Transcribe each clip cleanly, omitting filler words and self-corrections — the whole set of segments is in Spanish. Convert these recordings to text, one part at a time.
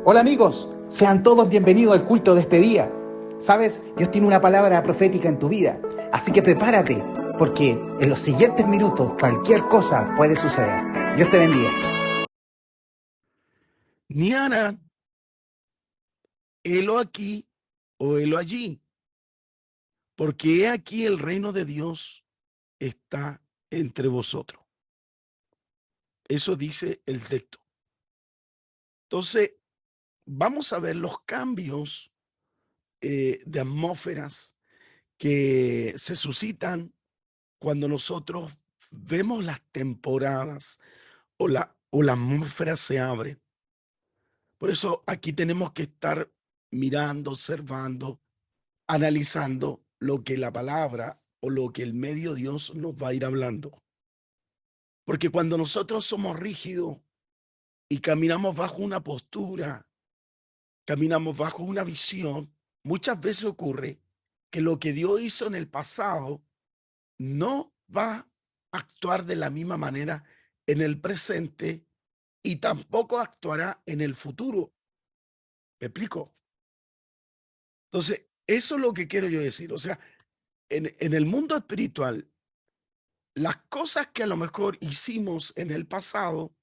Hola amigos, sean todos bienvenidos al culto de este día. Sabes, Dios tiene una palabra profética en tu vida, así que prepárate, porque en los siguientes minutos cualquier cosa puede suceder. Dios te bendiga. Niara, helo aquí o helo allí, porque he aquí el reino de Dios está entre vosotros. Eso dice el texto. Entonces, vamos a ver los cambios de atmósferas que se suscitan cuando nosotros vemos las temporadas o la atmósfera se abre. Por eso aquí tenemos que estar mirando, observando, analizando lo que la palabra o lo que el medio Dios nos va a ir hablando. Porque cuando nosotros somos rígidos y caminamos bajo una postura, caminamos bajo una visión, muchas veces ocurre que lo que Dios hizo en el pasado no va a actuar de la misma manera en el presente y tampoco actuará en el futuro. ¿Me explico? Entonces, eso es lo que quiero yo decir. O sea, en el mundo espiritual, las cosas que a lo mejor hicimos en el pasado,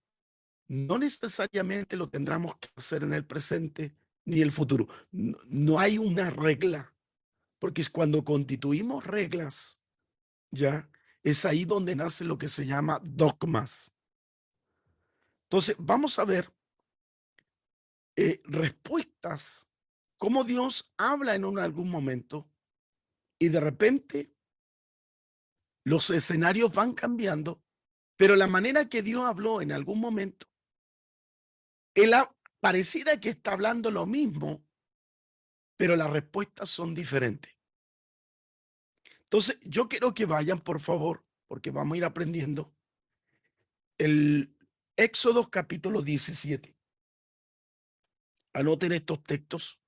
no necesariamente lo tendremos que hacer en el presente ni el futuro. No hay una regla, porque es cuando constituimos reglas, ya es ahí donde nace lo que se llama dogmas. Entonces, vamos a ver respuestas, cómo Dios habla en algún momento y de repente los escenarios van cambiando, pero la manera que Dios habló en algún momento, él pareciera que está hablando lo mismo, pero las respuestas son diferentes. Entonces, yo quiero que vayan, por favor, porque vamos a ir aprendiendo, el Éxodo capítulo 17. Anoten estos textos.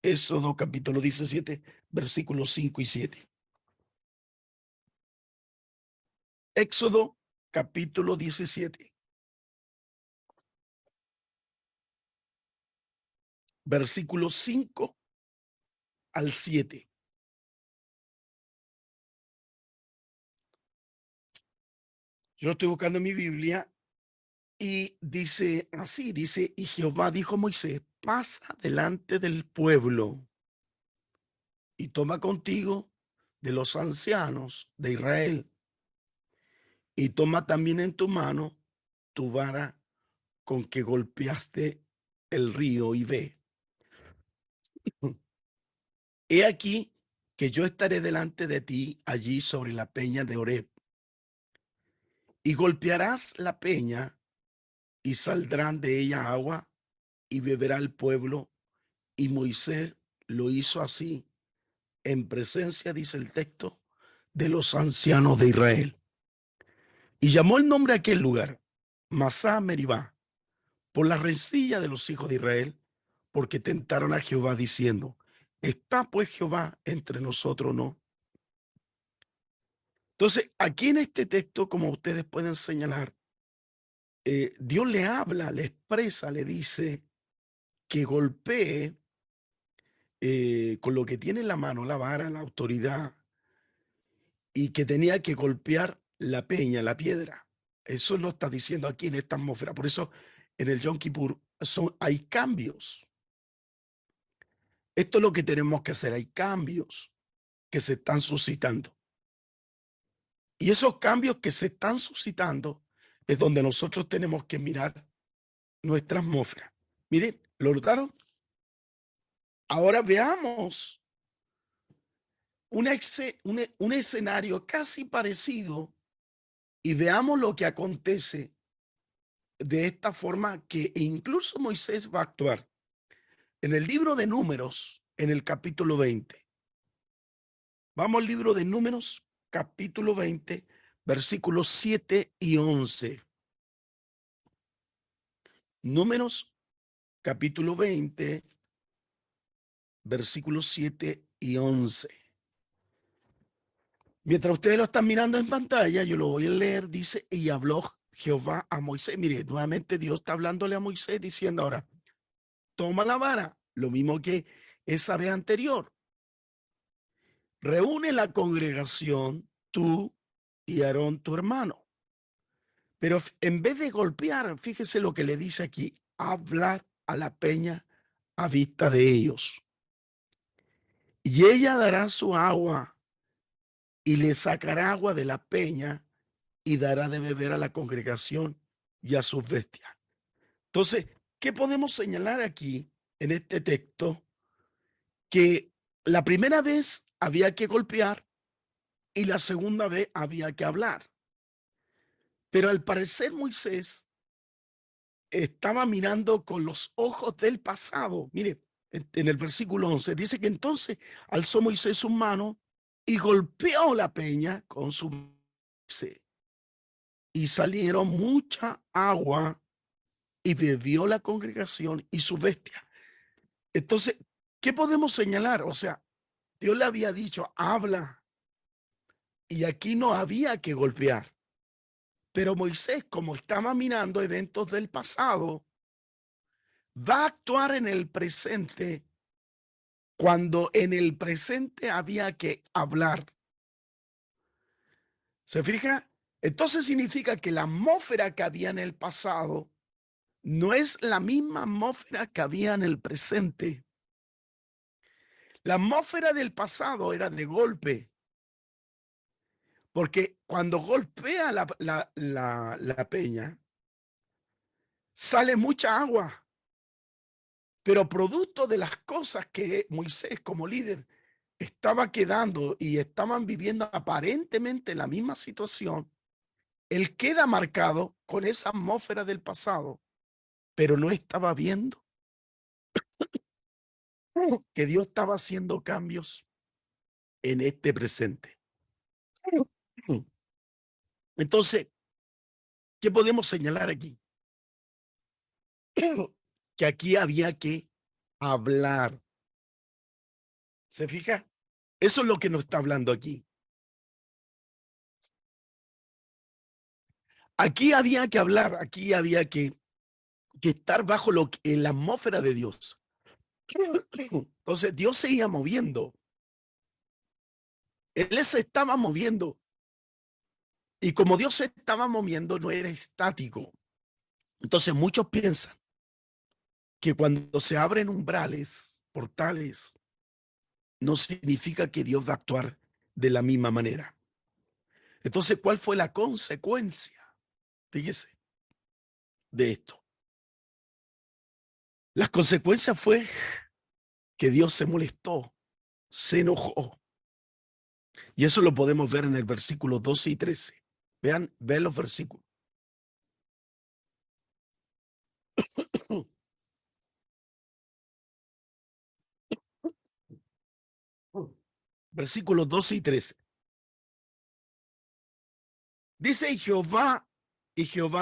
Éxodo capítulo 17, versículos 5 y 7. Éxodo capítulo 17, versículos 5 al 7. Yo estoy buscando en mi Biblia y dice así, dice, y Jehová dijo a Moisés, pasa delante del pueblo y toma contigo de los ancianos de Israel y toma también en tu mano tu vara con que golpeaste el río y ve. He aquí que yo estaré delante de ti allí sobre la peña de Horeb y golpearás la peña y saldrán de ella agua y beberá el pueblo. Y Moisés lo hizo así en presencia, dice el texto, de los ancianos de Israel. Y llamó el nombre a aquel lugar Masá Meribá, por la rencilla de los hijos de Israel, porque tentaron a Jehová diciendo, ¿está pues Jehová entre nosotros o no? Entonces, aquí en este texto, como ustedes pueden señalar, Dios le habla, le expresa, le dice que golpee con lo que tiene en la mano, la vara, la autoridad, y que tenía que golpear la peña, la piedra. Eso lo está diciendo aquí en esta atmósfera. Por eso en el Yom Kippur hay cambios. Esto es lo que tenemos que hacer. Hay cambios que se están suscitando. Y esos cambios que se están suscitando es donde nosotros tenemos que mirar nuestra atmósfera. Miren, ¿lo notaron? Ahora veamos un escenario casi parecido y veamos lo que acontece de esta forma que incluso Moisés va a actuar. En el libro de Números, en el capítulo 20. Vamos al libro de Números, capítulo 20, versículos 7 y 11. Números, capítulo 20, versículos 7 y 11. Mientras ustedes lo están mirando en pantalla, yo lo voy a leer. Dice, y habló Jehová a Moisés. Mire, nuevamente Dios está hablándole a Moisés diciendo ahora, toma la vara, lo mismo que esa vez anterior. Reúne la congregación, tú y Aarón, tu hermano. Pero en vez de golpear, fíjese lo que le dice aquí, hablar a la peña a vista de ellos. Y ella dará su agua y le sacará agua de la peña y dará de beber a la congregación y a sus bestias. Entonces, ¿qué podemos señalar aquí en este texto? Que la primera vez había que golpear y la segunda vez había que hablar. Pero al parecer Moisés estaba mirando con los ojos del pasado. Mire, en el versículo 11 dice que entonces alzó Moisés su mano y golpeó la peña con su mano y salieron mucha agua y bebió la congregación y su bestia. Entonces, ¿qué podemos señalar? O sea, Dios le había dicho, habla, y aquí no había que golpear. Pero Moisés, como estaba mirando eventos del pasado, va a actuar en el presente cuando en el presente había que hablar. ¿Se fija? Entonces significa que la atmósfera que había en el pasado no es la misma atmósfera que había en el presente. La atmósfera del pasado era de golpe, porque cuando golpea la peña, sale mucha agua, pero producto de las cosas que Moisés como líder estaba quedando y estaban viviendo aparentemente la misma situación, él queda marcado con esa atmósfera del pasado, pero no estaba viendo que Dios estaba haciendo cambios en este presente. Entonces, ¿qué podemos señalar aquí? Que aquí había que hablar. ¿Se fija? Eso es lo que nos está hablando aquí. Aquí había que hablar, aquí había que estar bajo la atmósfera de Dios. Entonces Dios seguía moviendo. Él se estaba moviendo. Y como Dios se estaba moviendo, no era estático. Entonces muchos piensan que cuando se abren umbrales, portales, no significa que Dios va a actuar de la misma manera. Entonces, ¿cuál fue la consecuencia? Fíjese de esto. Las consecuencias fue que Dios se molestó, se enojó. Y eso lo podemos ver en el versículo 12 y 13. Vean los versículos. Versículos 12 y 13. Dice y Jehová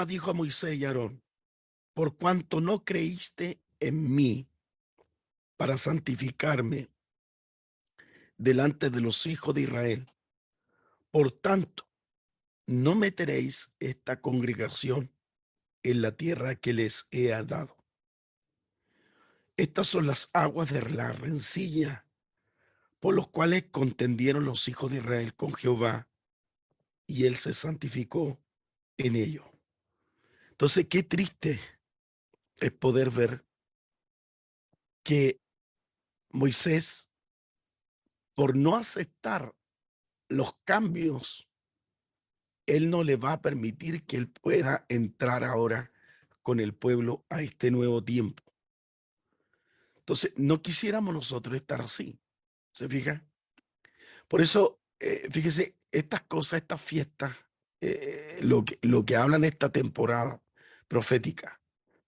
dijo a Moisés y Aarón, por cuanto no creíste en mí para santificarme delante de los hijos de Israel, por tanto, no meteréis esta congregación en la tierra que les he dado. Estas son las aguas de la rencilla por los cuales contendieron los hijos de Israel con Jehová, y él se santificó en ello. Entonces, qué triste es poder ver que Moisés, por no aceptar los cambios, él no le va a permitir que él pueda entrar ahora con el pueblo a este nuevo tiempo. Entonces, no quisiéramos nosotros estar así. ¿Se fija? Por eso, fíjese, estas cosas, estas fiestas, lo que hablan esta temporada profética,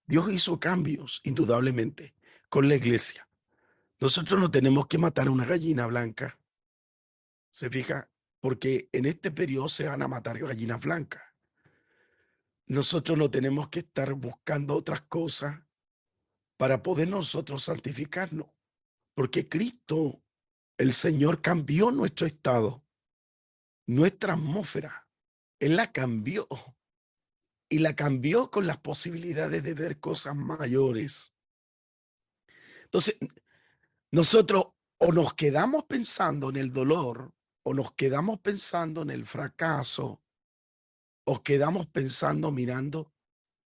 Dios hizo cambios, indudablemente, con la iglesia. Nosotros no tenemos que matar a una gallina blanca, ¿se fija? Porque en este periodo se van a matar gallinas blancas. Nosotros no tenemos que estar buscando otras cosas para poder nosotros santificarnos, porque Cristo, el Señor, cambió nuestro estado, nuestra atmósfera. Él la cambió y la cambió con las posibilidades de ver cosas mayores. Entonces, nosotros o nos quedamos pensando en el dolor, o nos quedamos pensando en el fracaso, o quedamos pensando, mirando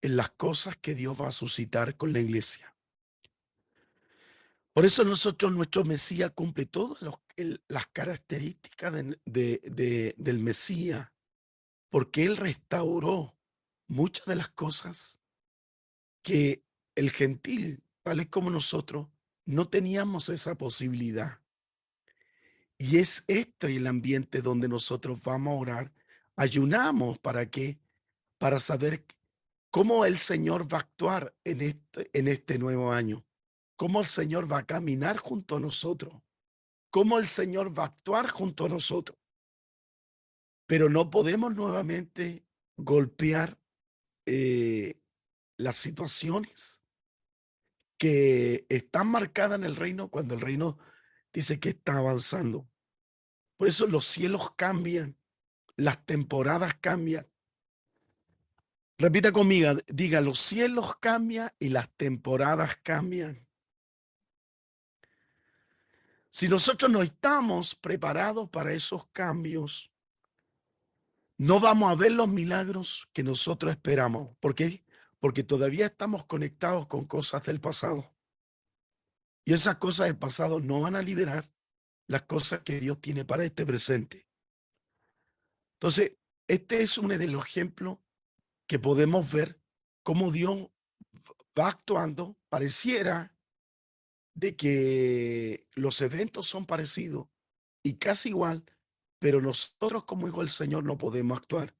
en las cosas que Dios va a suscitar con la iglesia. Por eso nuestro Mesías cumple todas las características del Mesías, porque Él restauró muchas de las cosas que el gentil, tales como nosotros, no teníamos esa posibilidad. Y es este el ambiente donde nosotros vamos a orar. Ayunamos ¿para qué? Para saber cómo el Señor va a actuar en este nuevo año, cómo el Señor va a caminar junto a nosotros, cómo el Señor va a actuar junto a nosotros. Pero no podemos nuevamente golpear las situaciones que están marcadas en el reino cuando el reino dice que está avanzando. Por eso los cielos cambian, las temporadas cambian. Repita conmigo, diga, los cielos cambian y las temporadas cambian. Si nosotros no estamos preparados para esos cambios, no vamos a ver los milagros que nosotros esperamos. ¿Por qué? Porque todavía estamos conectados con cosas del pasado. Y esas cosas del pasado no van a liberar las cosas que Dios tiene para este presente. Entonces, este es uno de los ejemplos que podemos ver cómo Dios va actuando. Pareciera de que los eventos son parecidos y casi igual, pero nosotros como hijos del Señor no podemos actuar.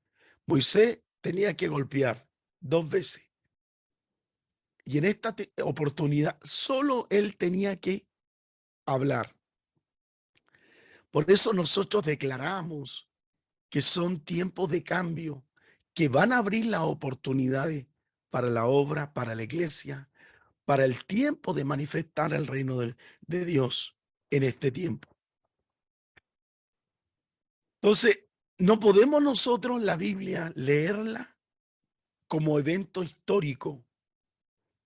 Moisés tenía que golpear 2 veces y en esta oportunidad solo él tenía que hablar. Por eso nosotros declaramos que son tiempos de cambio, que van a abrir las oportunidades para la obra, para la iglesia, para el tiempo de manifestar el reino de Dios en este tiempo. Entonces, no podemos nosotros la Biblia leerla como evento histórico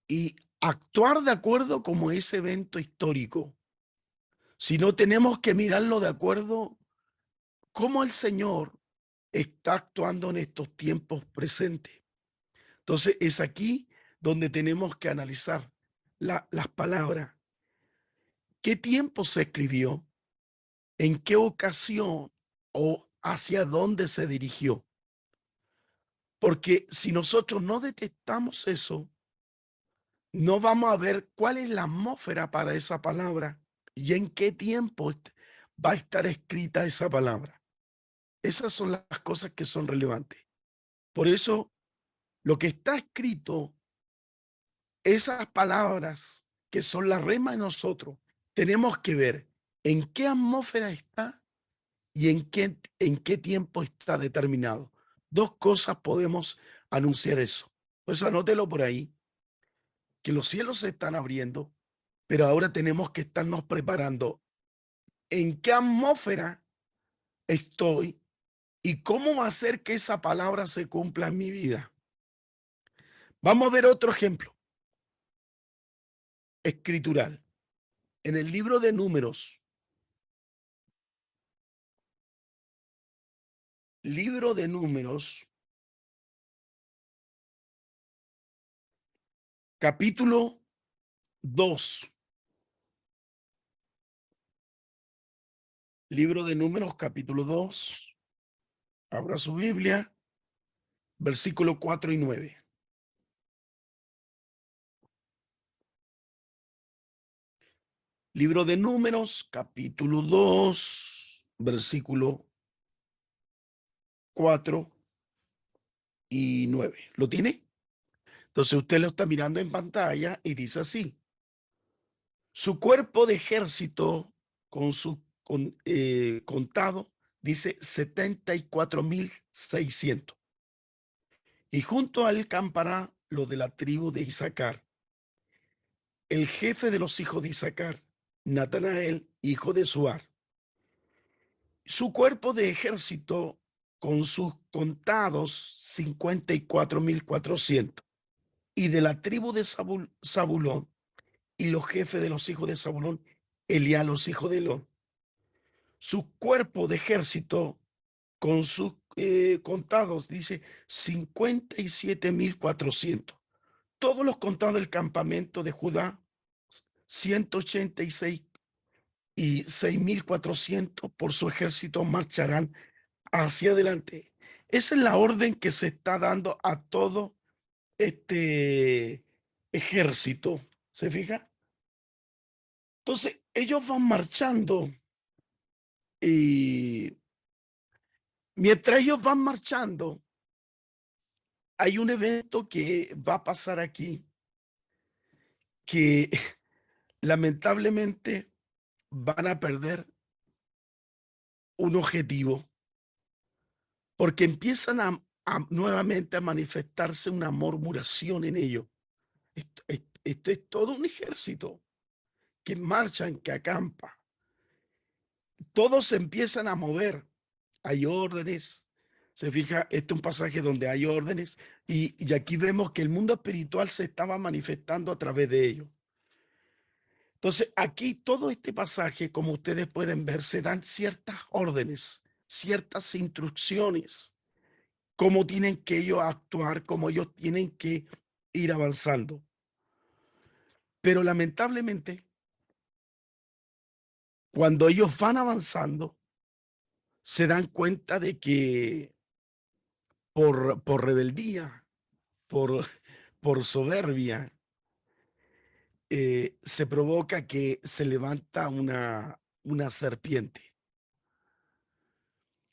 y actuar de acuerdo como ese evento histórico, sino tenemos que mirarlo de acuerdo cómo el Señor está actuando en estos tiempos presentes. Entonces, es aquí donde tenemos que analizar las palabras. ¿Qué tiempo se escribió? ¿En qué ocasión o hacia dónde se dirigió? Porque si nosotros no detectamos eso, no vamos a ver cuál es la atmósfera para esa palabra y en qué tiempo va a estar escrita esa palabra. Esas son las cosas que son relevantes. Por eso, lo que está escrito, esas palabras que son la rema de nosotros, tenemos que ver en qué atmósfera está y en qué tiempo está determinado. 2 cosas podemos anunciar eso. Pues anótelo por ahí, que los cielos se están abriendo, pero ahora tenemos que estarnos preparando en qué atmósfera estoy y cómo hacer que esa palabra se cumpla en mi vida. Vamos a ver otro ejemplo escritural. En el libro de Números, capítulo 2. Libro de Números, capítulo 2. Abra su Biblia, versículo 4 y 9. Libro de Números, capítulo 2, versículo 4 y 9. ¿Lo tiene? Entonces usted lo está mirando en pantalla y dice así: su cuerpo de ejército contado dice 74,600. Y junto a él campará lo de la tribu de Isaacar, el jefe de los hijos de Isaacar, Natanael, hijo de Suar. Su cuerpo de ejército con sus contados 54,400. Y de la tribu de Zabulón y los jefes de los hijos de Zabulón, Eliab, los hijos de Elón. Su cuerpo de ejército con sus contados, dice 57.400. Todos los contados del campamento de Judá, 186 y 6.400 por su ejército marcharán hacia adelante. Esa es la orden que se está dando a todo este ejército. ¿Se fija? Entonces, ellos van marchando y mientras ellos van marchando, hay un evento que va a pasar aquí que lamentablemente van a perder un objetivo porque empiezan nuevamente a manifestarse una murmuración en ellos. Esto es todo un ejército que marchan, que acampa. Todos se empiezan a mover. Hay órdenes. Se fija, este es un pasaje donde hay órdenes y aquí vemos que el mundo espiritual se estaba manifestando a través de ellos. Entonces, aquí todo este pasaje, como ustedes pueden ver, se dan ciertas órdenes, ciertas instrucciones, cómo tienen que ellos actuar, cómo ellos tienen que ir avanzando. Pero lamentablemente, cuando ellos van avanzando, se dan cuenta de que por rebeldía, por soberbia, se provoca que se levanta una serpiente.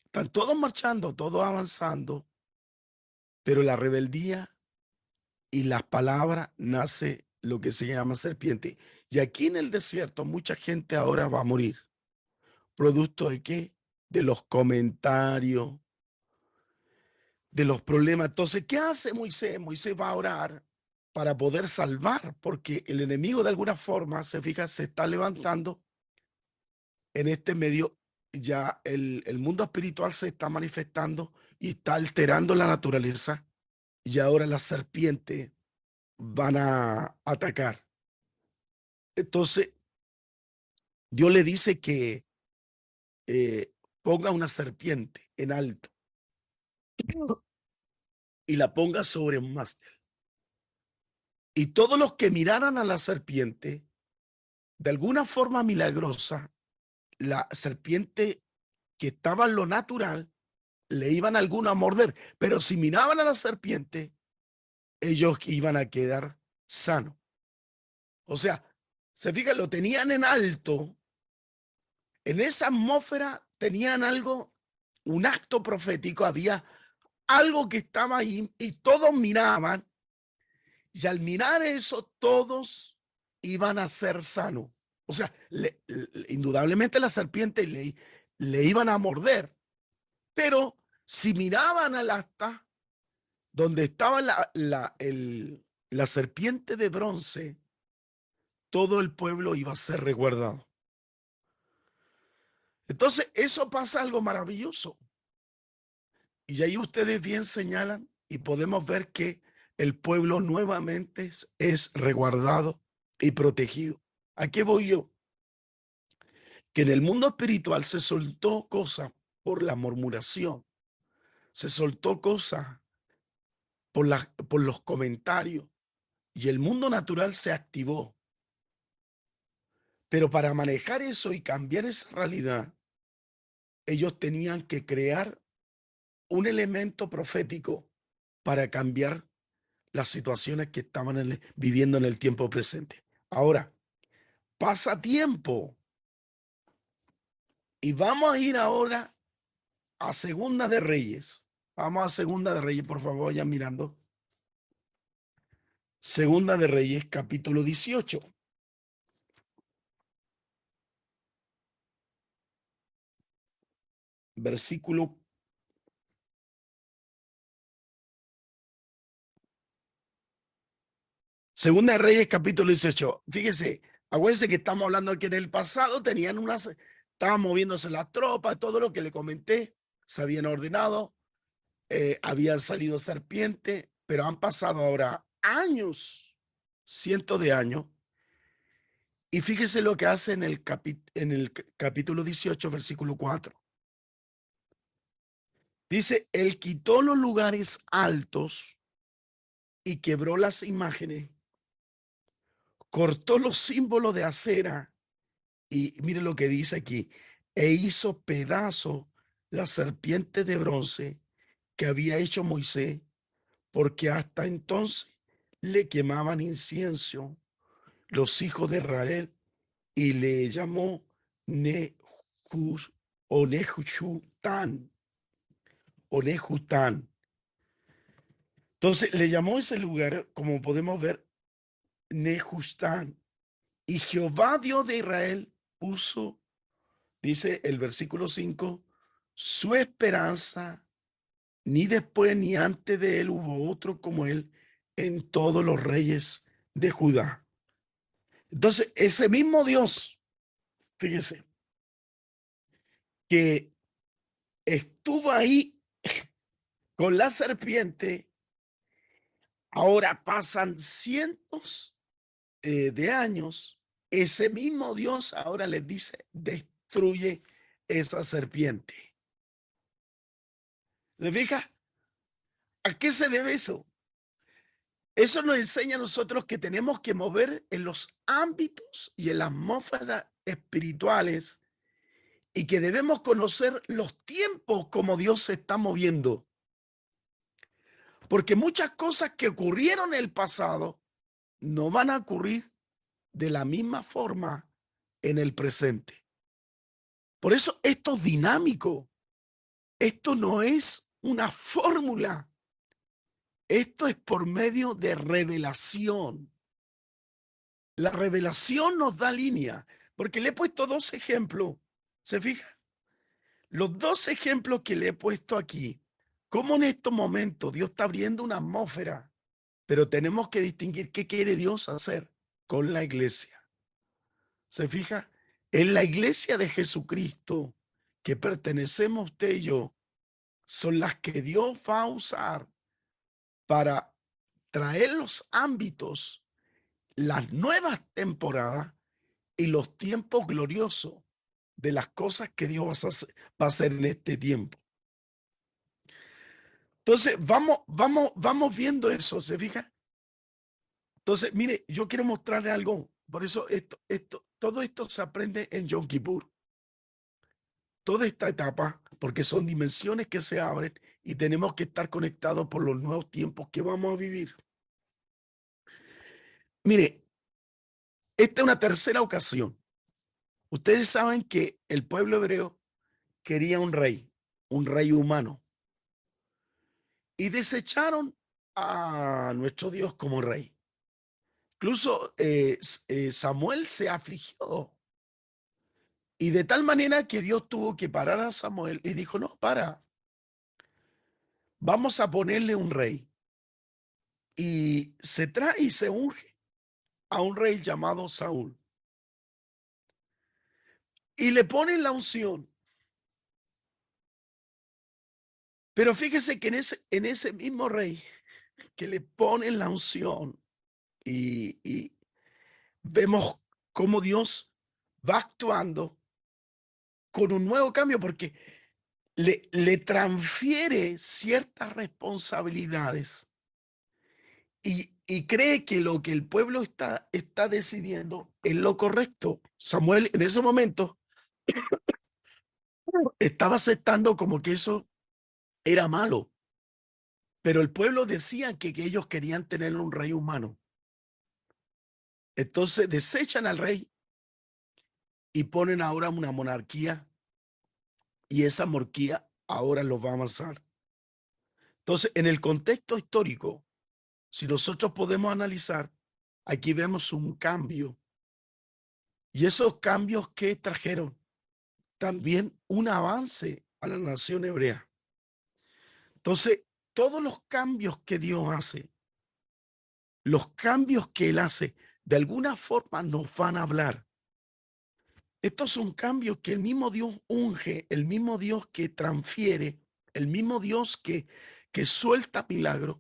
Están todos marchando, todos avanzando, pero la rebeldía y las palabras nace lo que se llama serpiente. Y aquí en el desierto mucha gente ahora va a morir. ¿Producto de qué? De los comentarios, de los problemas. Entonces, ¿qué hace Moisés? Moisés va a orar para poder salvar, porque el enemigo de alguna forma, se fija, se está levantando en este medio. Ya el mundo espiritual se está manifestando y está alterando la naturaleza y ahora las serpientes van a atacar. Entonces, Dios le dice que ponga una serpiente en alto y la ponga sobre un mástil. Y todos los que miraran a la serpiente, de alguna forma milagrosa, la serpiente que estaba en lo natural, le iban algunos a morder. Pero si miraban a la serpiente, ellos iban a quedar sanos. O sea, se fijan, lo tenían en alto. En esa atmósfera tenían algo, un acto profético, había algo que estaba ahí y todos miraban y al mirar eso todos iban a ser sanos. O sea, indudablemente la serpiente le iban a morder, pero si miraban al asta donde estaba la serpiente de bronce, todo el pueblo iba a ser resguardado. Entonces, eso pasa algo maravilloso. Y ahí ustedes bien señalan y podemos ver que el pueblo nuevamente es resguardado y protegido. ¿A qué voy yo? Que en el mundo espiritual se soltó cosas por la murmuración, se soltó cosas por los comentarios y el mundo natural se activó. Pero para manejar eso y cambiar esa realidad, ellos tenían que crear un elemento profético para cambiar las situaciones que estaban viviendo en el tiempo presente. Ahora, pasa tiempo y vamos a ir ahora a Segunda de Reyes. Vamos a Segunda de Reyes, por favor, vayan mirando. Segunda de Reyes, capítulo 18. Versículo Segunda de Reyes, capítulo 18. Fíjese, acuérdense que estamos hablando que en el pasado estaban moviéndose las tropas, todo lo que le comenté, se habían ordenado, habían salido serpientes, pero han pasado ahora años, cientos de años, Y fíjese lo que hace en el capítulo 18, versículo 4. Dice, él quitó los lugares altos y quebró las imágenes, cortó los símbolos de acera y mire lo que dice aquí, e hizo pedazos la serpiente de bronce que había hecho Moisés, porque hasta entonces le quemaban incienso los hijos de Israel y le llamó Nehus o Nehushtan o Nehután. Entonces le llamó ese lugar, como podemos ver, Nehustán. Y Jehová Dios de Israel puso, dice el versículo 5, su esperanza, ni después ni antes de él hubo otro como él en todos los reyes de Judá. Entonces, ese mismo Dios, fíjese, que estuvo ahí con la serpiente, ahora pasan cientos de años, ese mismo Dios ahora les dice, destruye esa serpiente. ¿Se fija? ¿A qué se debe eso? Eso nos enseña a nosotros que tenemos que mover en los ámbitos y en las atmósferas espirituales y que debemos conocer los tiempos como Dios se está moviendo. Porque muchas cosas que ocurrieron en el pasado no van a ocurrir de la misma forma en el presente. Por eso esto es dinámico. Esto no es una fórmula. Esto es por medio de revelación. La revelación nos da línea, porque le he puesto dos ejemplos. ¿Se fija? Los dos ejemplos que le he puesto aquí, cómo en estos momentos Dios está abriendo una atmósfera, pero tenemos que distinguir qué quiere Dios hacer con la iglesia. ¿Se fija? En la iglesia de Jesucristo, que pertenecemos usted y yo, son las que Dios va a usar para traer los ámbitos, las nuevas temporadas y los tiempos gloriosos de las cosas que Dios va a hacer en este tiempo. Entonces, vamos viendo eso, ¿se fija? Entonces, mire, yo quiero mostrarle algo. Por eso todo esto se aprende en Yom Kippur. Toda esta etapa, porque son dimensiones que se abren y tenemos que estar conectados por los nuevos tiempos que vamos a vivir. Mire, esta es una tercera ocasión. Ustedes saben que el pueblo hebreo quería un rey humano, y desecharon a nuestro Dios como rey. Incluso Samuel se afligió, y de tal manera que Dios tuvo que parar a Samuel y dijo, no, vamos a ponerle un rey. Y se trae y se unge a un rey llamado Saúl. Y le ponen la unción. Pero fíjese que en ese mismo rey que le ponen la unción y vemos cómo Dios va actuando con un nuevo cambio porque le transfiere ciertas responsabilidades y cree que lo que el pueblo está decidiendo es lo correcto. Samuel en ese momento estaba aceptando como que eso era malo, pero el pueblo decía que ellos querían tener un rey humano. Entonces desechan al rey y ponen ahora una monarquía, y esa monarquía ahora los va a avanzar. Entonces, en el contexto histórico, si nosotros podemos analizar, aquí vemos un cambio. Y esos cambios que trajeron también un avance a la nación hebrea. Entonces, todos los cambios que Dios hace, los cambios que Él hace, de alguna forma nos van a hablar. Estos son cambios que el mismo Dios unge, el mismo Dios que transfiere, el mismo Dios que suelta milagros.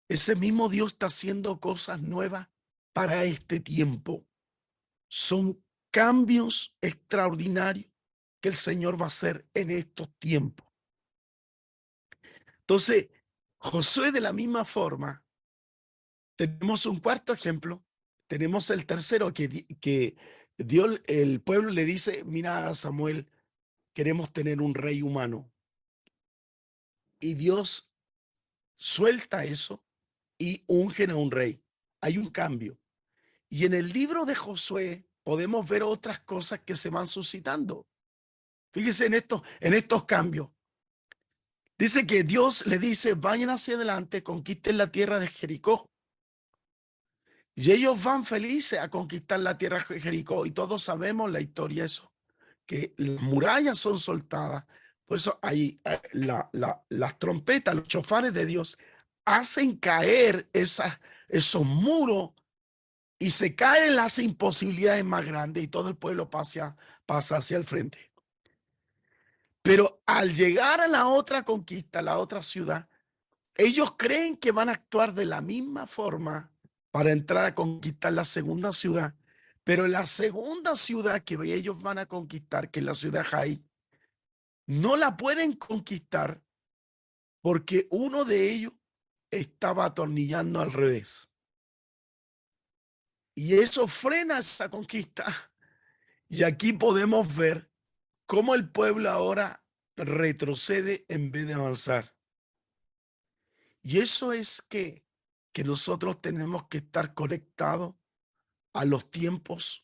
Ese mismo Dios está haciendo cosas nuevas para este tiempo. son cambios extraordinarios que el Señor va a hacer en estos tiempos. Entonces, Josué, de la misma forma, tenemos un cuarto ejemplo, tenemos el tercero que Dios, el pueblo le dice, mira, Samuel, queremos tener un rey humano. Y Dios suelta eso y ungen a un rey. Hay un cambio. Y en el libro de Josué podemos ver otras cosas que se van suscitando. Fíjese en estos cambios. Dice que Dios le dice, vayan hacia adelante, conquisten la tierra de Jericó. Y ellos van felices a conquistar la tierra de Jericó. Y todos sabemos la historia de eso, que las murallas son soltadas. Por eso ahí las trompetas, los chofares de Dios hacen caer esos muros y se caen las imposibilidades más grandes y todo el pueblo pasa hacia el frente. Pero al llegar a la otra conquista, la otra ciudad, ellos creen que van a actuar de la misma forma para entrar a conquistar la segunda ciudad, pero la segunda ciudad que ellos van a conquistar, que es la ciudad Jai, no la pueden conquistar porque uno de ellos estaba atornillando al revés. Y eso frena esa conquista. Y aquí podemos ver cómo el pueblo ahora retrocede en vez de avanzar. Y eso es que nosotros tenemos que estar conectados a los tiempos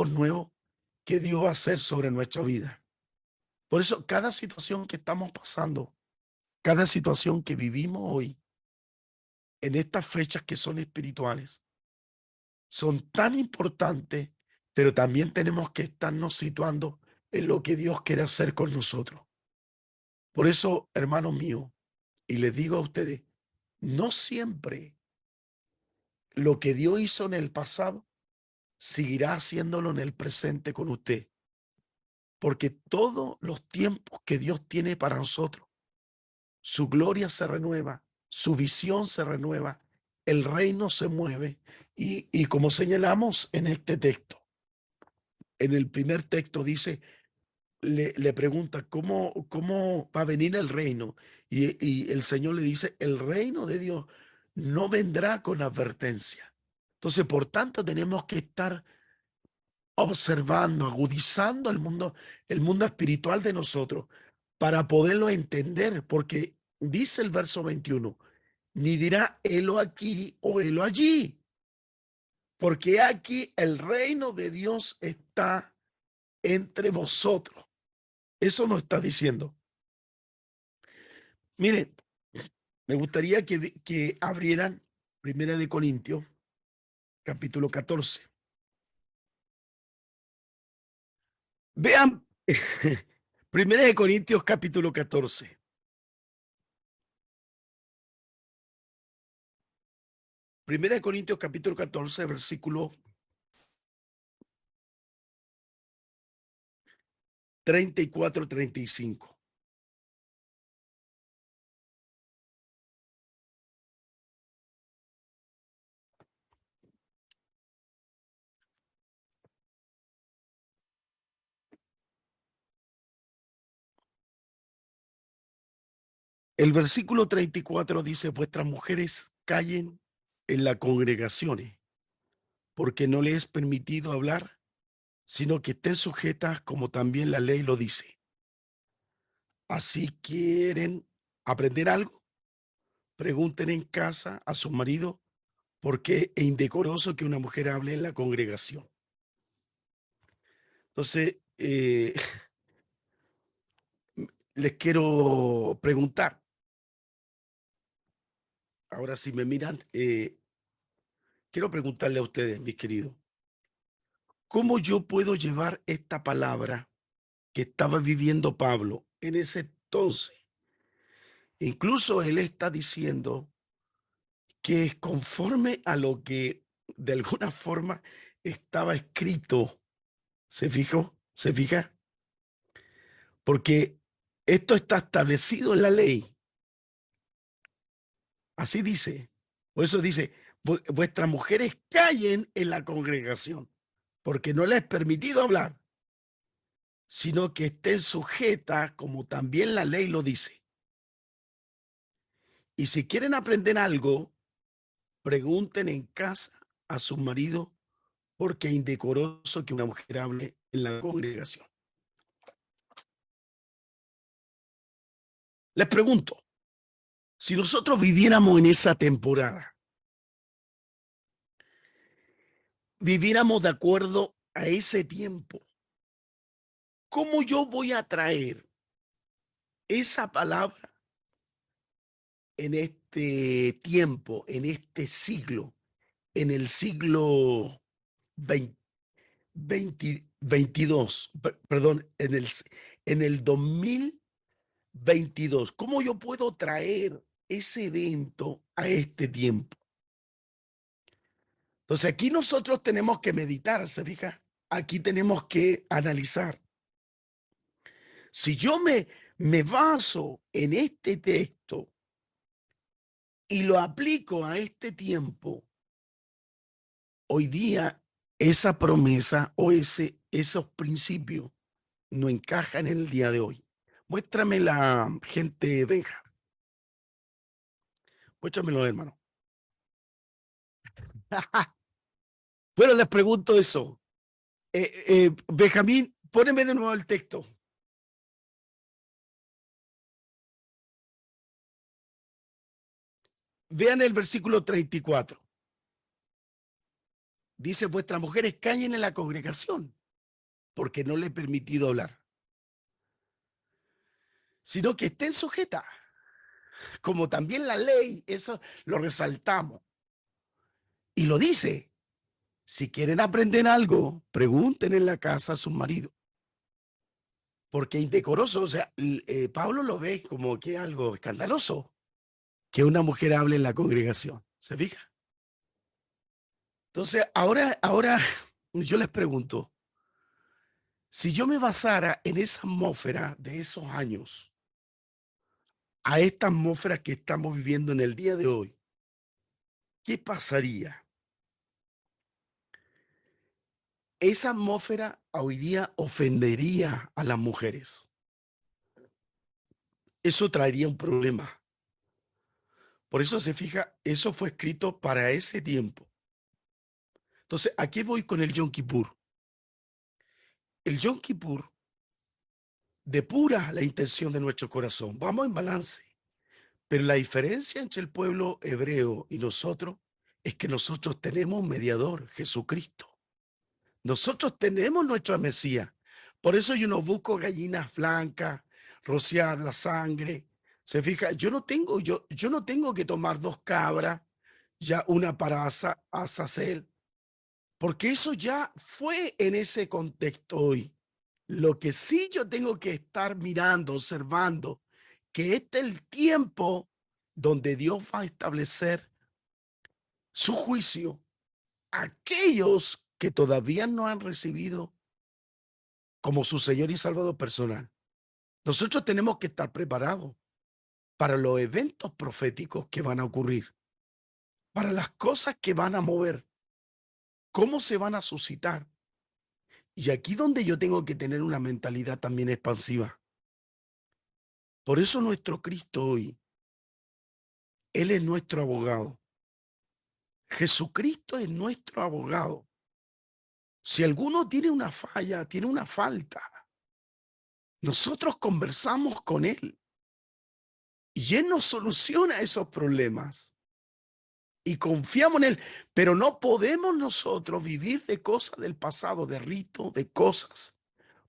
nuevos que Dios va a hacer sobre nuestra vida. Por eso cada situación que estamos pasando, cada situación que vivimos hoy, en estas fechas que son espirituales, son tan importantes, pero también tenemos que estarnos situando en lo que Dios quiere hacer con nosotros. Por eso, hermanos míos, y les digo a ustedes, no siempre lo que Dios hizo en el pasado seguirá haciéndolo en el presente con usted, porque todos los tiempos que Dios tiene para nosotros, su gloria se renueva, su visión se renueva, el reino se mueve y como señalamos en este texto, en el primer texto dice, le pregunta, ¿cómo va a venir el reino? Y el Señor le dice, el reino de Dios no vendrá con advertencia. Entonces, por tanto, tenemos que estar observando, agudizando el mundo espiritual de nosotros para poderlo entender, porque dice el verso 21, ni dirá helo aquí o helo allí, porque aquí el reino de Dios está entre vosotros. Eso nos está diciendo. Mire, me gustaría que abrieran Primera de Corintios, capítulo 14. Vean, Primera de Corintios, capítulo 14. Primera de Corintios, capítulo 14, versículo 34-35. El versículo 34 dice, vuestras mujeres callen en las congregaciones, porque no les es permitido hablar, sino que estén sujetas como también la ley lo dice. Así quieren aprender algo, pregunten en casa a su marido, porque es indecoroso que una mujer hable en la congregación. Entonces, les quiero preguntar, ahora si me miran, quiero preguntarle a ustedes, mis queridos, ¿cómo yo puedo llevar esta palabra que estaba viviendo Pablo en ese entonces? Incluso él está diciendo que es conforme a lo que de alguna forma estaba escrito. ¿Se fijó? ¿Se fija? Porque esto está establecido en la ley. Así dice. Por eso dice, vuestras mujeres callen en la congregación. porque no le es permitido hablar, sino que estén sujetas, como también la ley lo dice. Y si quieren aprender algo, pregunten en casa a su marido, porque es indecoroso que una mujer hable en la congregación. Les pregunto, si nosotros viviéramos en esa temporada, viviéramos de acuerdo a ese tiempo, ¿cómo yo voy a traer esa palabra en este tiempo, en este siglo, en el siglo 22, perdón, en el 2022? ¿Cómo yo puedo traer ese evento a este tiempo? Entonces aquí nosotros tenemos que meditar, ¿se fija? Aquí tenemos que analizar. Si yo me baso en este texto y lo aplico a este tiempo, hoy día esa promesa o esos principios no encajan en el día de hoy. Muéstrame la gente, Benja. Muéstramelo, hermano. Bueno, les pregunto eso. Benjamín, póneme de nuevo el texto. Vean el versículo 34. Dice, vuestras mujeres callen en la congregación, porque no le he permitido hablar, sino que estén sujetas, como también la ley, eso lo resaltamos. Y lo dice, si quieren aprender algo, pregunten en la casa a su marido, porque indecoroso, o sea, Pablo lo ve como que algo escandaloso, que una mujer hable en la congregación, ¿se fija? Entonces, ahora yo les pregunto, si yo me basara en esa atmósfera de esos años, a esta atmósfera que estamos viviendo en el día de hoy, ¿qué pasaría? Esa atmósfera hoy día ofendería a las mujeres. Eso traería un problema. Por eso se fija, eso fue escrito para ese tiempo. Entonces, ¿a qué voy con el Yom Kippur? El Yom Kippur depura la intención de nuestro corazón. Vamos en balance. Pero la diferencia entre el pueblo hebreo y nosotros es que nosotros tenemos un mediador, Jesucristo. Nosotros tenemos nuestra Mesías. Por eso yo no busco gallinas blancas, rociar la sangre. Se fija, yo no tengo que tomar dos cabras, ya una para Azazel, porque eso ya fue en ese contexto hoy. Lo que sí yo tengo que estar mirando, observando, que este es el tiempo donde Dios va a establecer su juicio a aquellos que todavía no han recibido como su Señor y Salvador personal. Nosotros tenemos que estar preparados para los eventos proféticos que van a ocurrir, para las cosas que van a mover, cómo se van a suscitar. Y aquí donde yo tengo que tener una mentalidad también expansiva. Por eso nuestro Cristo hoy, Él es nuestro abogado. Jesucristo es nuestro abogado. Si alguno tiene una falla, tiene una falta, nosotros conversamos con Él y Él nos soluciona esos problemas y confiamos en Él. Pero no podemos nosotros vivir de cosas del pasado, de rito, de cosas,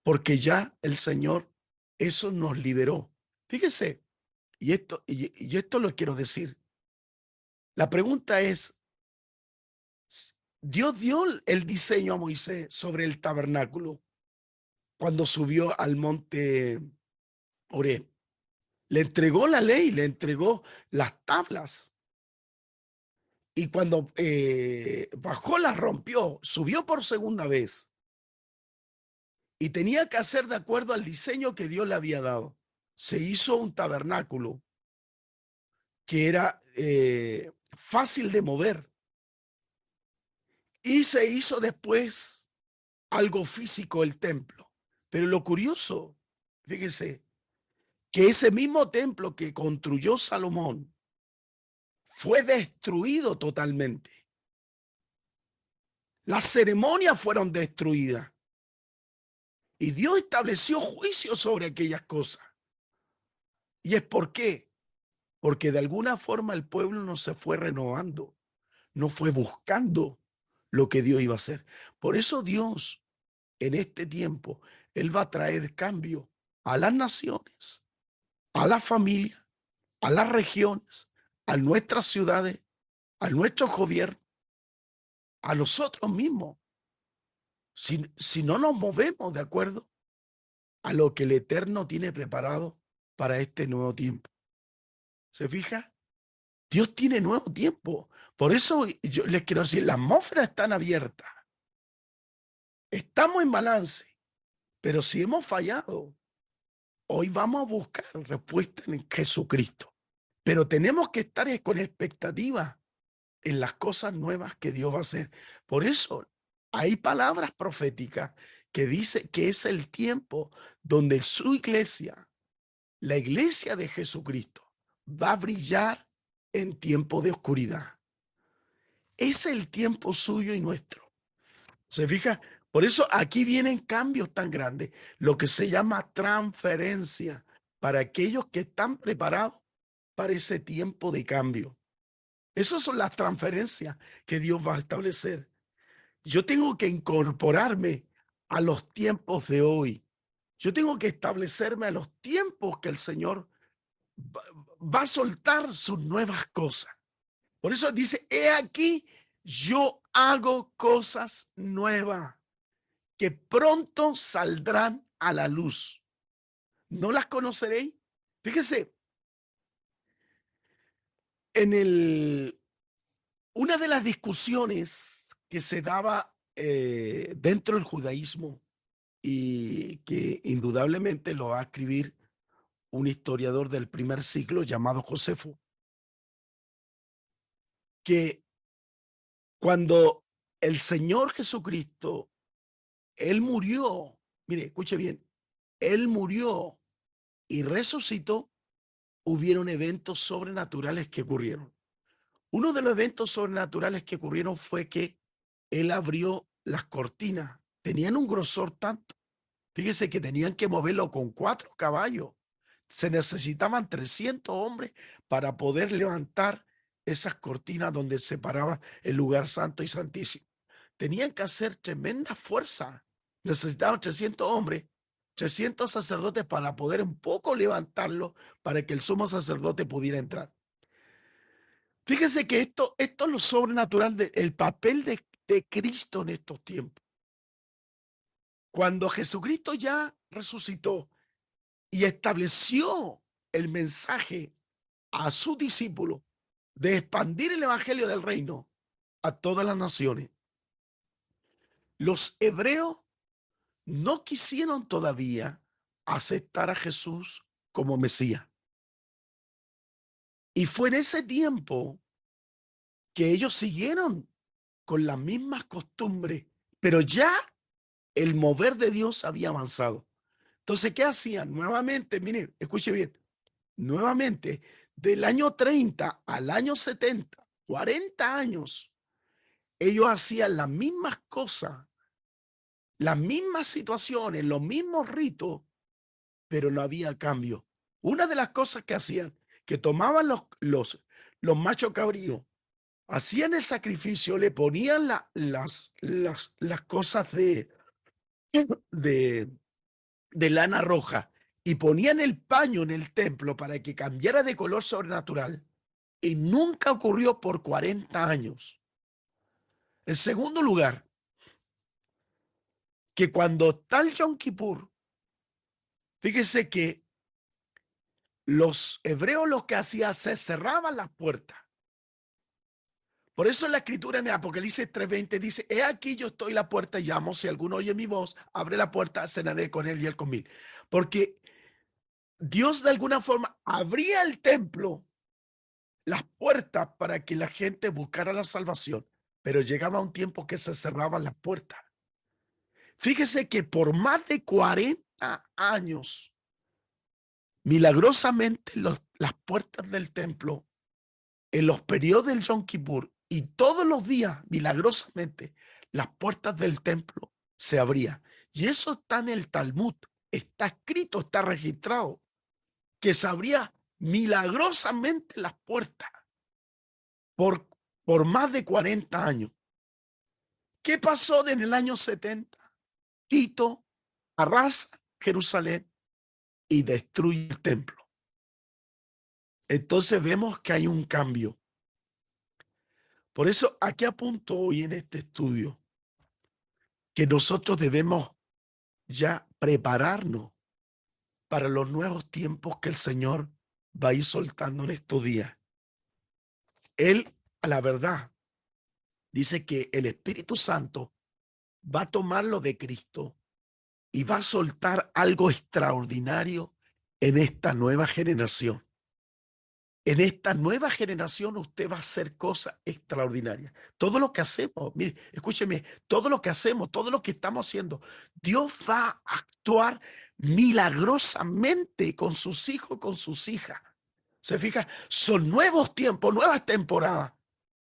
porque ya el Señor eso nos liberó. Fíjese, y esto lo quiero decir. La pregunta es, Dios dio el diseño a Moisés sobre el tabernáculo cuando subió al monte Oreb. Le entregó la ley, le entregó las tablas. Y cuando bajó, las rompió, subió por segunda vez. Y tenía que hacer de acuerdo al diseño que Dios le había dado. Se hizo un tabernáculo que era fácil de mover. Y se hizo después algo físico el templo. Pero lo curioso, fíjese, que ese mismo templo que construyó Salomón fue destruido totalmente. Las ceremonias fueron destruidas y Dios estableció juicio sobre aquellas cosas. ¿Y es por qué? Porque de alguna forma el pueblo no se fue renovando, no fue buscando lo que Dios iba a hacer. Por eso Dios, en este tiempo, Él va a traer cambio a las naciones, a la familia, a las regiones, a nuestras ciudades, a nuestros gobiernos, a nosotros mismos. Si no nos movemos de acuerdo a lo que el Eterno tiene preparado para este nuevo tiempo. ¿Se fija? Dios tiene nuevo tiempo. Por eso yo les quiero decir, la atmósfera está abierta. Estamos en balance, pero si hemos fallado, hoy vamos a buscar respuesta en Jesucristo. Pero tenemos que estar con expectativa en las cosas nuevas que Dios va a hacer. Por eso hay palabras proféticas que dice que es el tiempo donde su iglesia, la iglesia de Jesucristo, va a brillar en tiempo de oscuridad. Es el tiempo suyo y nuestro. ¿Se fija? Por eso aquí vienen cambios tan grandes, lo que se llama transferencia para aquellos que están preparados para ese tiempo de cambio. Esas son las transferencias que Dios va a establecer. Yo tengo que incorporarme a los tiempos de hoy. Yo tengo que establecerme a los tiempos que el Señor va a soltar sus nuevas cosas. Por eso dice, he aquí, yo hago cosas nuevas que pronto saldrán a la luz. ¿No las conoceréis? Fíjese, una de las discusiones que se daba dentro del judaísmo y que indudablemente lo va a escribir un historiador del primer siglo llamado Josefo, que cuando el Señor Jesucristo, Él murió, mire, escuche bien, Él murió y resucitó, hubieron eventos sobrenaturales que ocurrieron. Uno de los eventos sobrenaturales que ocurrieron fue que Él abrió las cortinas. Tenían un grosor tanto. Fíjese que tenían que moverlo con 4 caballos. Se necesitaban 300 hombres para poder levantar esas cortinas donde separaba el lugar santo y santísimo. Tenían que hacer tremenda fuerza. Necesitaban 300 hombres, 300 sacerdotes para poder un poco levantarlo para que el sumo sacerdote pudiera entrar. Fíjese que esto es lo sobrenatural del papel de Cristo en estos tiempos. Cuando Jesucristo ya resucitó y estableció el mensaje a sus discípulos de expandir el evangelio del reino a todas las naciones, los hebreos no quisieron todavía aceptar a Jesús como Mesías. Y fue en ese tiempo que ellos siguieron con las mismas costumbres, pero ya el mover de Dios había avanzado. Entonces, ¿qué hacían? Nuevamente, miren, escuche bien, nuevamente, del año 30 al año 70, 40 años, ellos hacían las mismas cosas, las mismas situaciones, los mismos ritos, pero no había cambio. Una de las cosas que hacían, que tomaban los machos cabríos, hacían el sacrificio, le ponían las cosas de, de lana roja y ponían el paño en el templo para que cambiara de color sobrenatural, y nunca ocurrió por 40 años. En segundo lugar, que cuando está el Yom Kippur, fíjese que los hebreos lo que hacían, se cerraban las puertas. Por eso la escritura en Apocalipsis 3:20 dice, he aquí yo estoy a la puerta y llamo, si alguno oye mi voz, abre la puerta, cenaré con él y él conmigo. Porque Dios de alguna forma abría el templo, las puertas para que la gente buscara la salvación, pero llegaba un tiempo que se cerraban las puertas. Fíjese que por más de 40 años, milagrosamente las puertas del templo, en los periodos del Yom Kippur y todos los días, milagrosamente, las puertas del templo se abrían. Y eso está en el Talmud, está escrito, está registrado, que se abría milagrosamente las puertas por, por más de 40 años. ¿Qué pasó en el año 70? Tito arrasa Jerusalén y destruye el templo. Entonces vemos que hay un cambio. Por eso aquí apunto hoy en este estudio que nosotros debemos ya prepararnos para los nuevos tiempos que el Señor va a ir soltando en estos días. Él, a la verdad, dice que el Espíritu Santo va a tomar lo de Cristo y va a soltar algo extraordinario en esta nueva generación. En esta nueva generación usted va a hacer cosas extraordinarias. Todo lo que hacemos, mire, escúcheme, todo lo que hacemos, todo lo que estamos haciendo, Dios va a actuar milagrosamente con sus hijos, con sus hijas. ¿Se fija? Son nuevos tiempos, nuevas temporadas.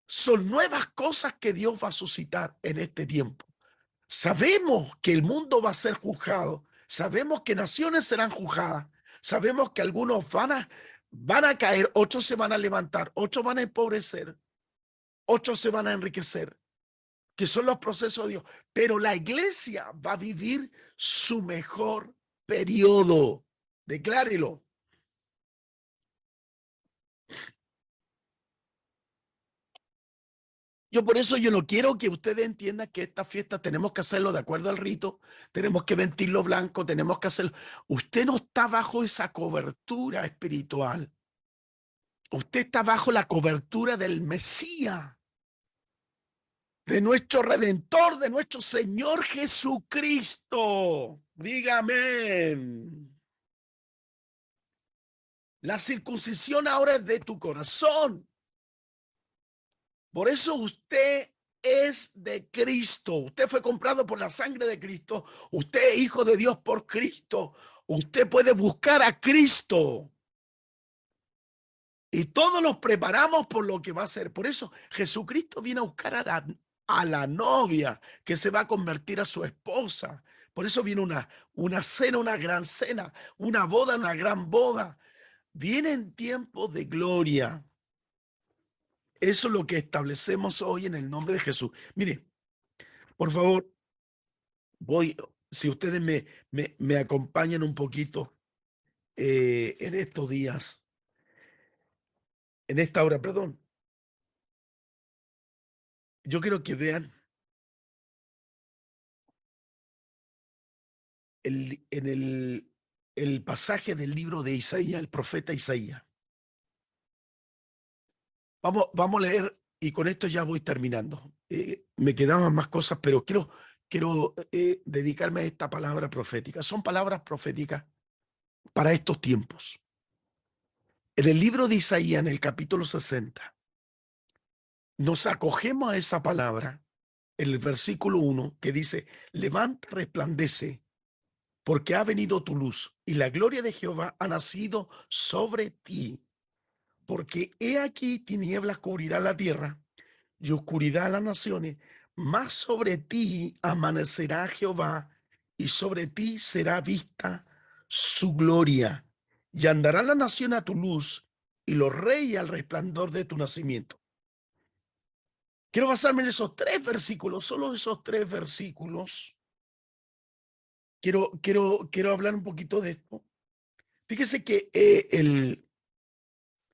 Son nuevas cosas que Dios va a suscitar en este tiempo. Sabemos que el mundo va a ser juzgado. Sabemos que naciones serán juzgadas. Sabemos que algunos van a caer, otros se van a levantar, otros van a empobrecer, otros se van a enriquecer, que son los procesos de Dios. Pero la iglesia va a vivir su mejor periodo. Declárelo. Por eso yo no quiero que ustedes entiendan que esta fiesta tenemos que hacerlo de acuerdo al rito, tenemos que vestirlo blanco, tenemos que hacerlo. Usted no está bajo esa cobertura espiritual. Usted está bajo la cobertura del Mesías, de nuestro Redentor, de nuestro Señor Jesucristo. Dígame. La circuncisión ahora es de tu corazón. Por eso usted es de Cristo. Usted fue comprado por la sangre de Cristo. Usted es hijo de Dios por Cristo. Usted puede buscar a Cristo. Y todos nos preparamos por lo que va a ser. Por eso Jesucristo viene a buscar a la novia que se va a convertir a su esposa. Por eso viene una cena, una gran cena, una boda, una gran boda. Vienen tiempos de gloria. Eso es lo que establecemos hoy en el nombre de Jesús. Mire, por favor, si ustedes me acompañan un poquito en estos días, en esta hora, perdón, yo quiero que vean el pasaje del libro de Isaías, el profeta Isaías. Vamos a leer y con esto ya voy terminando. Me quedaban más cosas, pero quiero dedicarme a esta palabra profética. Son palabras proféticas para estos tiempos. En el libro de Isaías, en el capítulo 60, nos acogemos a esa palabra, en el versículo 1, que dice: levanta, resplandece, porque ha venido tu luz, y la gloria de Jehová ha nacido sobre ti. Porque he aquí tinieblas cubrirá la tierra, y oscuridad a las naciones, mas sobre ti amanecerá Jehová, y sobre ti será vista su gloria. Y andará la nación a tu luz, y los reyes al resplandor de tu nacimiento. Quiero basarme en esos 3 versículos, solo esos 3 versículos. Quiero hablar un poquito de esto. Fíjese que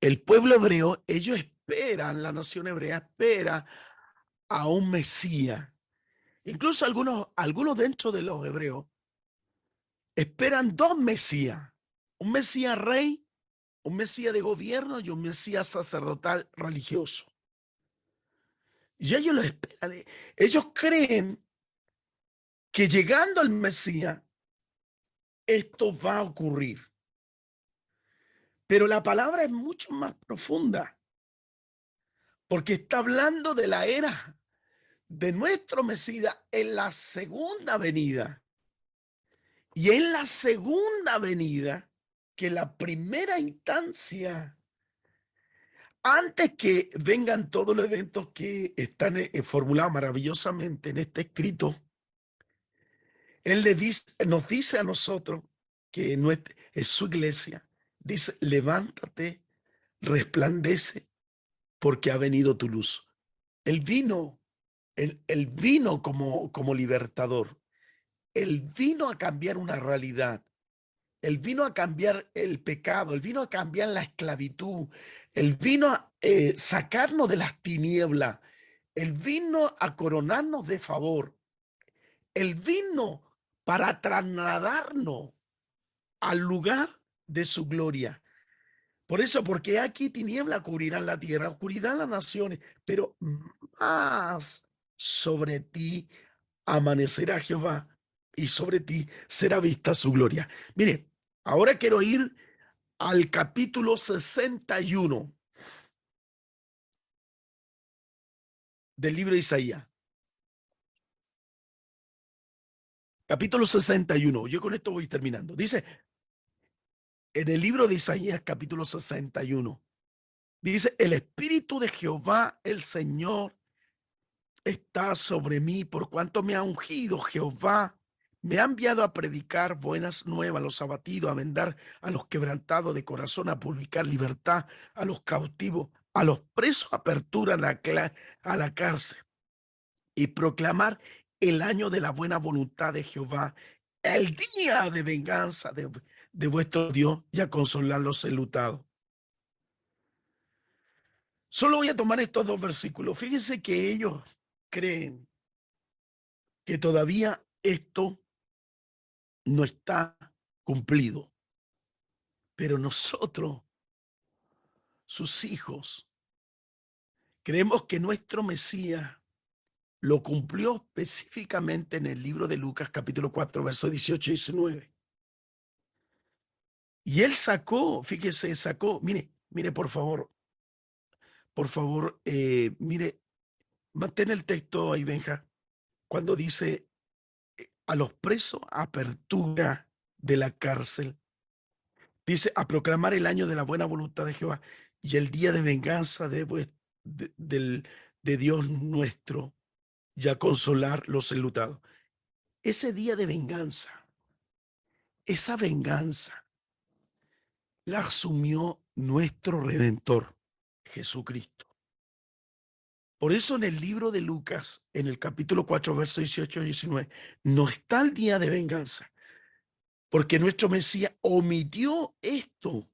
el pueblo hebreo, ellos esperan, la nación hebrea espera a un Mesías. Incluso algunos dentro de los hebreos esperan 2 Mesías. Un Mesías rey, un Mesías de gobierno y un Mesías sacerdotal religioso. Y ellos lo esperan. Ellos creen que llegando al Mesías, esto va a ocurrir. Pero la palabra es mucho más profunda, porque está hablando de la era de nuestro Mesías en la segunda venida. Y en la segunda venida, que la primera instancia, antes que vengan todos los eventos que están formulados maravillosamente en este escrito, Él nos dice a nosotros que es su iglesia, dice, levántate, resplandece, porque ha venido tu luz. Él vino, él vino como libertador. Él vino a cambiar una realidad. Él vino a cambiar el pecado. Él vino a cambiar la esclavitud. Él vino a sacarnos de las tinieblas. Él vino a coronarnos de favor. Él vino para trasladarnos al lugar de su gloria. Por eso, porque aquí tiniebla cubrirán la tierra, oscuridad las naciones, pero más sobre ti amanecerá Jehová y sobre ti será vista su gloria. Mire, ahora quiero ir al capítulo 61 del libro de Isaías. Capítulo 61. Yo con esto voy terminando. Dice, en el libro de Isaías, capítulo 61, dice, el Espíritu de Jehová, el Señor, está sobre mí, por cuanto me ha ungido Jehová. Me ha enviado a predicar buenas nuevas a los abatidos, a vendar a los quebrantados de corazón, a publicar libertad a los cautivos, a los presos apertura a la cárcel y proclamar el año de la buena voluntad de Jehová, el día de venganza de vuestro Dios y a consolar los enlutados. Solo voy a tomar estos dos versículos. Fíjense que ellos creen que todavía esto no está cumplido, pero nosotros, sus hijos, creemos que nuestro Mesías lo cumplió específicamente en el libro de Lucas, capítulo 4, versos 18 y 19. Y él sacó, fíjese, mire, por favor, mire, mantén el texto ahí, Benja, cuando dice a los presos apertura de la cárcel. Dice, a proclamar el año de la buena voluntad de Jehová y el día de venganza de Dios nuestro, y a consolar los enlutados. Ese día de venganza, esa venganza, la asumió nuestro Redentor, Jesucristo. Por eso en el libro de Lucas, en el capítulo 4, versos 18 y 19, no está el día de venganza, porque nuestro Mesías omitió esto.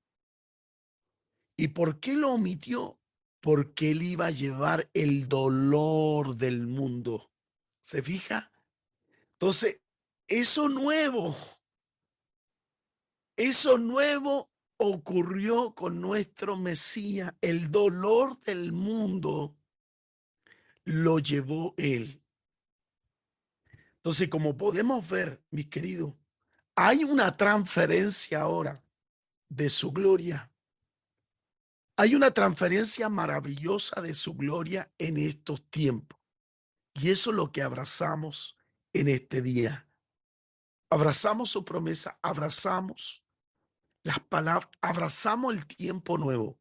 ¿Y por qué lo omitió? Porque él iba a llevar el dolor del mundo. ¿Se fija? Entonces, eso nuevo ocurrió con nuestro Mesías. El dolor del mundo lo llevó él. Entonces, como podemos ver, mis queridos, hay una transferencia ahora de su gloria. Hay una transferencia maravillosa de su gloria en estos tiempos. Y eso es lo que abrazamos en este día. Abrazamos su promesa, abrazamos las palabras, abrazamos el tiempo nuevo.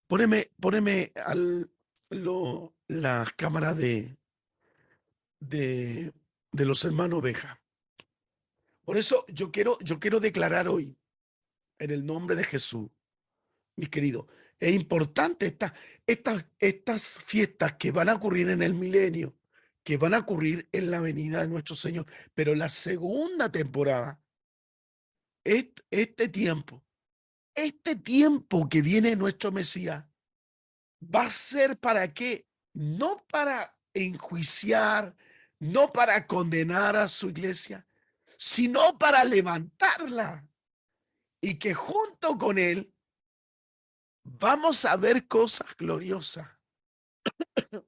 Póneme las cámaras de los hermanos Oveja. Por eso yo quiero declarar hoy, en el nombre de Jesús, mis queridos, es importante estas fiestas que van a ocurrir en el milenio, que van a ocurrir en la venida de nuestro Señor, pero la segunda temporada, este tiempo que viene nuestro Mesías, va a ser ¿para qué? No para enjuiciar, no para condenar a su iglesia, sino para levantarla y que junto con él vamos a ver cosas gloriosas.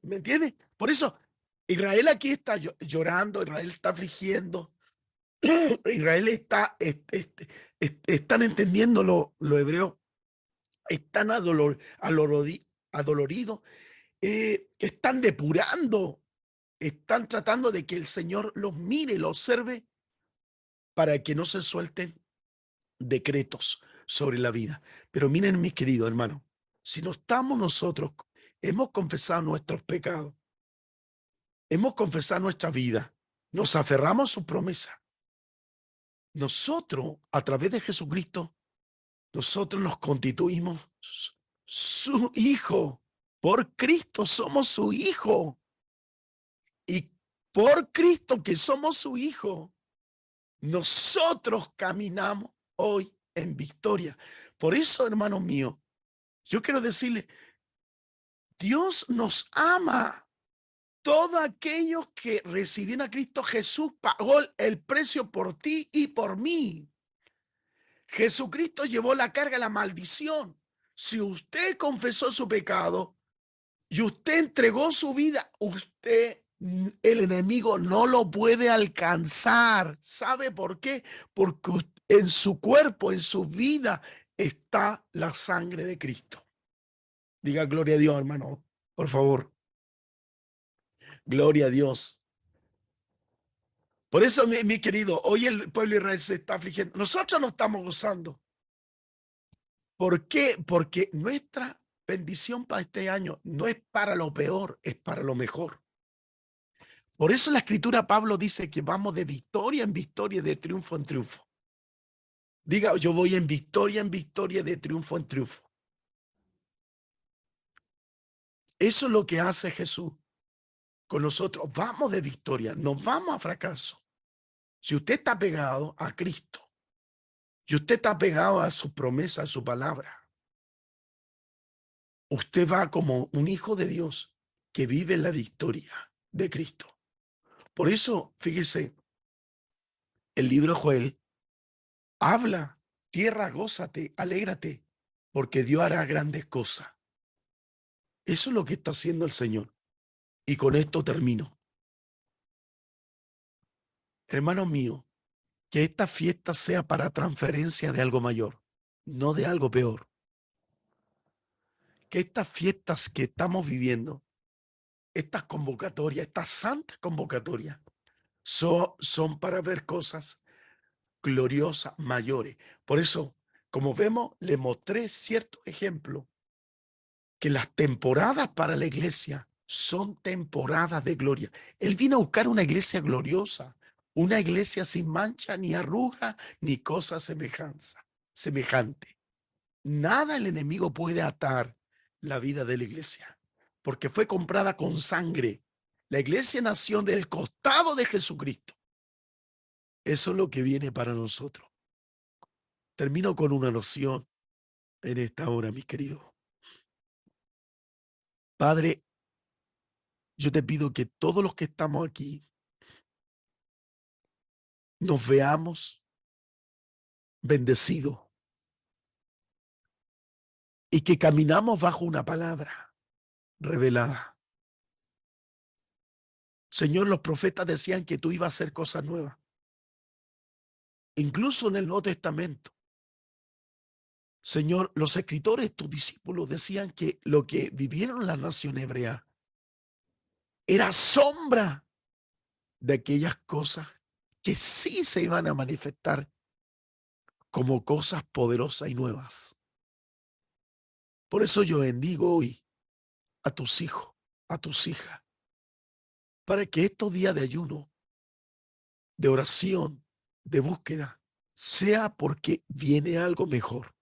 ¿Me entiendes? Por eso Israel aquí está llorando, Israel está afligiendo, Israel están entendiendo lo hebreo, están adoloridos, están depurando están tratando de que el Señor los mire, los observe, para que no se suelten decretos sobre la vida. Pero miren, mis queridos hermanos, si no estamos nosotros, hemos confesado nuestros pecados, hemos confesado nuestra vida, nos aferramos a su promesa. Nosotros, a través de Jesucristo, nosotros nos constituimos su hijo. Por Cristo somos su hijo. Y por Cristo que somos su hijo, nosotros caminamos hoy en victoria. Por eso, hermano mío, yo quiero decirle, Dios nos ama. Todos aquellos que recibieron a Cristo Jesús pagó el precio por ti y por mí. Jesucristo llevó la carga de la maldición. Si usted confesó su pecado y usted entregó su vida, el enemigo no lo puede alcanzar. ¿Sabe por qué? Porque en su cuerpo, en su vida, está la sangre de Cristo. Diga gloria a Dios, hermano, por favor. Gloria a Dios. Por eso, mi querido, hoy el pueblo de Israel se está afligiendo. Nosotros no estamos gozando. ¿Por qué? Porque nuestra bendición para este año no es para lo peor, es para lo mejor. Por eso la escritura Pablo dice que vamos de victoria en victoria, de triunfo en triunfo. Diga, yo voy en victoria, de triunfo en triunfo. Eso es lo que hace Jesús con nosotros. Vamos de victoria, no vamos a fracaso. Si usted está pegado a Cristo y usted está pegado a su promesa, a su palabra, usted va como un hijo de Dios que vive en la victoria de Cristo. Por eso, fíjese, el libro de Joel habla, tierra, gózate, alégrate, porque Dios hará grandes cosas. Eso es lo que está haciendo el Señor. Y con esto termino. Hermano mío, que esta fiesta sea para transferencia de algo mayor, no de algo peor. Que estas fiestas que estamos viviendo, estas convocatorias, estas santas convocatorias, son para ver cosas gloriosas, mayores. Por eso, como vemos, le mostré cierto ejemplo que las temporadas para la iglesia son temporadas de gloria. Él vino a buscar una iglesia gloriosa, una iglesia sin mancha, ni arruga, ni cosa semejante. Nada el enemigo puede atar la vida de la iglesia, porque fue comprada con sangre. La iglesia nació del costado de Jesucristo. Eso es lo que viene para nosotros. Termino con una noción en esta hora, mis queridos. Padre, yo te pido que todos los que estamos aquí nos veamos bendecidos y que caminamos bajo una palabra revelada. Señor, los profetas decían que tú ibas a hacer cosas nuevas. Incluso en el Nuevo Testamento. Señor, los escritores, tus discípulos, decían que lo que vivieron la nación hebrea era sombra de aquellas cosas que sí se iban a manifestar como cosas poderosas y nuevas. Por eso yo bendigo hoy a tus hijos, a tus hijas, para que estos días de ayuno, de oración, de búsqueda, sea porque viene algo mejor.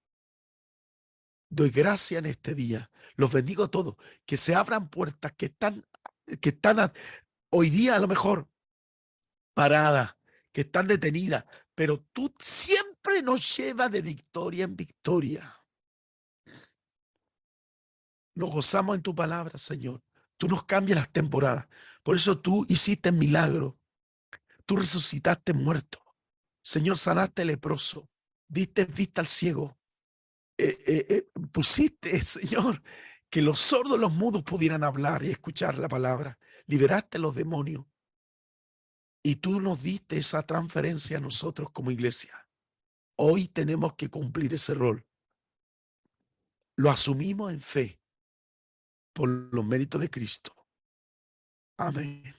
Doy gracias en este día. Los bendigo a todos. Que se abran puertas que están hoy día a lo mejor paradas, que están detenidas, pero tú siempre nos llevas de victoria en victoria. Nos gozamos en tu palabra, Señor. Tú nos cambias las temporadas. Por eso tú hiciste milagro. Tú resucitaste muerto. Señor, sanaste leproso. Diste vista al ciego. Pusiste, Señor, que los sordos, los mudos pudieran hablar y escuchar la palabra. Liberaste a los demonios. Y tú nos diste esa transferencia a nosotros como iglesia. Hoy tenemos que cumplir ese rol. Lo asumimos en fe por los méritos de Cristo. Amén.